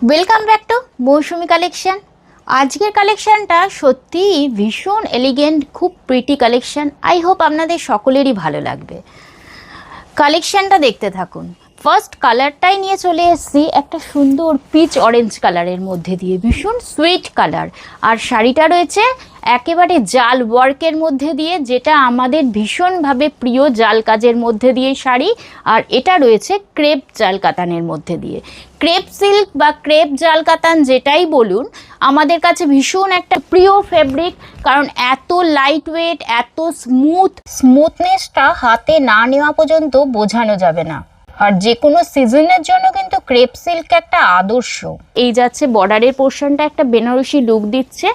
Welcome back to Mousumi collection. আজকের কালেকশানটা সত্যিই ভীষণ এলিগেন্ট, খুব প্রিটি কালেকশান। আই হোপ আপনাদের সকলেরই ভালো লাগবে। কালেকশানটা দেখতে থাকুন। ফার্স্ট কালারটাই নিয়ে চলে এসেছি একটা সুন্দর পিচ অরেঞ্জ কালারের মধ্যে দিয়ে, ভীষণ সুইট কালার। আর শাড়িটা রয়েছে একেবারে জাল ওয়ার্কের মধ্যে দিয়ে, যেটা আমাদের ভীষণভাবে প্রিয় জাল কাজের মধ্যে দিয়ে শাড়ি। আর এটা রয়েছে ক্রেপ জাল কাতানের মধ্যে দিয়ে। ক্রেপ সিল্ক বা ক্রেপ জাল কাতান যেটাই বলুন, আমাদের কাছে ভীষণ একটা প্রিয় ফেব্রিক, কারণ এত লাইট ওয়েট, এত স্মুথনেসটা হাতে না নেওয়া পর্যন্ত বোঝানো যাবে না। আর যে কোনো সিজনের জন্য কিন্তু ক্রেপ সিল্ক একটা আদর্শ। এই যাচ্ছে বর্ডারের পোর্শনটা একটা বেনারসি লুক দিচ্ছে,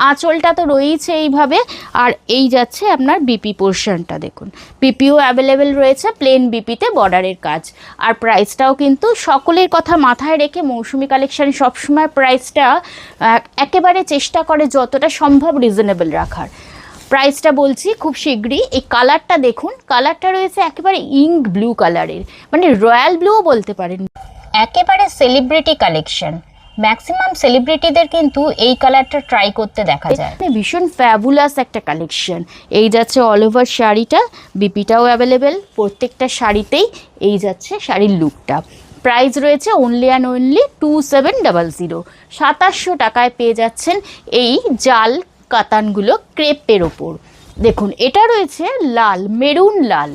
আঁচলটা তো রয়েছে এইভাবে। আর এই যাচ্ছে আপনার বিপি পোর্শনটা, দেখুন বিপিও অ্যাভেলেবেল রয়েছে, প্লেন বিপিতে বর্ডারের কাজ। আর প্রাইসটাও কিন্তু সকলের কথা মাথায় রেখে মৌসুমি কালেকশন সবসময় প্রাইসটা একেবারে চেষ্টা করে যতটা সম্ভব রিজনেবল রাখার। প্রাইসটা বলছি খুব শীঘ্রই। এই কালারটা দেখুন, কালারটা রয়েছে একেবারে ইঙ্ক ব্লু কালারের, মানে রয়্যাল ব্লুও বলতে পারেন। একেবারে সেলিব্রিটি কালেকশন, ম্যাক্সিমাম সেলিব্রিটিদের কিন্তু এই কালারটা ট্রাই করতে দেখা যায়। ভীষণ ফ্যাবুলাস একটা কালেকশন। এই যাচ্ছে অল ওভার শাড়িটা, বিপিটাও অ্যাভেলেবেল প্রত্যেকটা শাড়িতেই। এই যাচ্ছে শাড়ির লুকটা। প্রাইস রয়েছে অনলি অ্যান্ড অনলি 2700। 2700 টাকায় পেয়ে যাচ্ছেন এই জাল কাতানগুলো ক্রেপের ওপর। দেখুন এটা রয়েছে লাল, মেরুন লাল।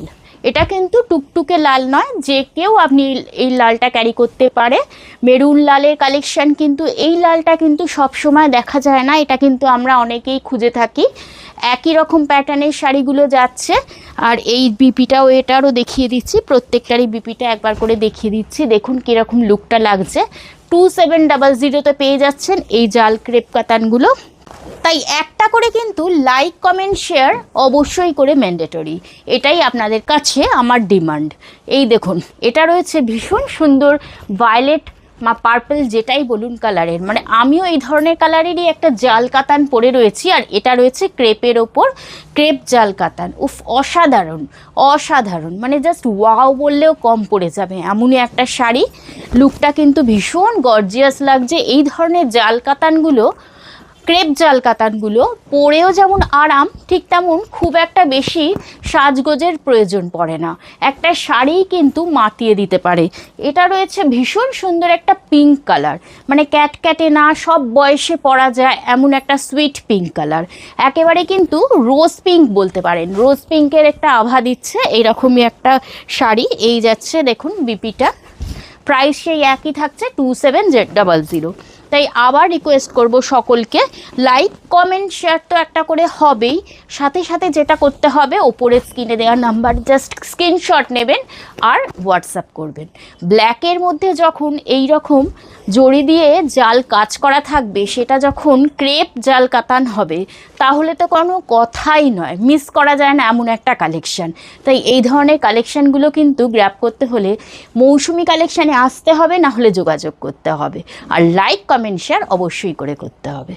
এটা কিন্তু টুকটুকে লাল নয়, যে কেউ আপনি এই লালটা ক্যারি করতে পারে। মেরুন লালের কালেকশান কিন্তু, এই লালটা কিন্তু সব সময় দেখা যায় না, এটা কিন্তু আমরা অনেকেই খুঁজে থাকি। একই রকম প্যাটার্নের শাড়িগুলো যাচ্ছে। আর এই বিপিটাও, এটারও দেখিয়ে দিচ্ছি, প্রত্যেকটারই বিপিটা একবার করে দেখিয়ে দিচ্ছি। দেখুন কীরকম লুকটা লাগছে। 2700-তে পেয়ে যাচ্ছেন এই জাল ক্রেপ কাতানগুলো। তাই একটা করে কিন্তু লাইক, কমেন্ট, শেয়ার অবশ্যই করে ম্যান্ডেটরি, এটাই আপনাদের কাছে আমার ডিমান্ড। এই দেখুন এটা রয়েছে ভীষণ সুন্দর ভায়োলেট বা পার্পল যেটাই বলুন কালারের, মানে আমিও এই ধরনের কালারেরই একটা জাল কাতান পরে রয়েছি। আর এটা রয়েছে ক্রেপের ওপর, ক্রেপ জাল কাতান। উফ, অসাধারণ অসাধারণ, মানে জাস্ট ওয়াও বললেও কম পড়ে যাবে এমনই একটা শাড়ি। লুকটা কিন্তু ভীষণ গর্জিয়াস লাগছে। এই ধরনের জাল কাতানগুলো, ক্রেপ জাল কাতানগুলো পরেও যেমন আরাম, ঠিক তেমন খুব একটা বেশি সাজগোজের প্রয়োজন পড়ে না, একটা শাড়ি কিন্তু মাতিয়ে দিতে পারে। এটা রয়েছে ভীষণ সুন্দর একটা পিঙ্ক কালার, মানে ক্যাটক্যাটে না, সব বয়সে পরা যায় এমন একটা সুইট পিঙ্ক কালার। একেবারে কিন্তু রোজ পিঙ্ক বলতে পারেন, রোজ পিঙ্কের একটা আভা দিচ্ছে এইরকমই একটা শাড়ি। এই যাচ্ছে দেখুন বিপিটা, প্রাইস সেই একই থাকছে 2700। তাই আবার রিকোয়েস্ট করব সকলকে, লাইক, কমেন্ট, শেয়ার তো একটা করে হবেই, সাথে সাথে যেটা করতে হবে ওপরে স্ক্রিনে দেওয়া নাম্বার জাস্ট স্ক্রিনশট নেবেন আর হোয়াটসঅ্যাপ করবেন। ব্ল্যাকের মধ্যে যখন এই রকম জড়ি দিয়ে জাল কাজ করা থাকবে, সেটা যখন ক্রেপ জাল কাতান হবে, তাহলে তো কোনো কথাই নয়, মিস করা যায় না এমন একটা কালেকশান। তাই এই ধরনের কালেকশানগুলো কিন্তু গ্র্যাব করতে হলে মৌসুমি কালেকশানে আসতে হবে, না হলে যোগাযোগ করতে হবে। আর লাইক, কমেন্ট, শেয়ার অবশ্যই করে করতে হবে।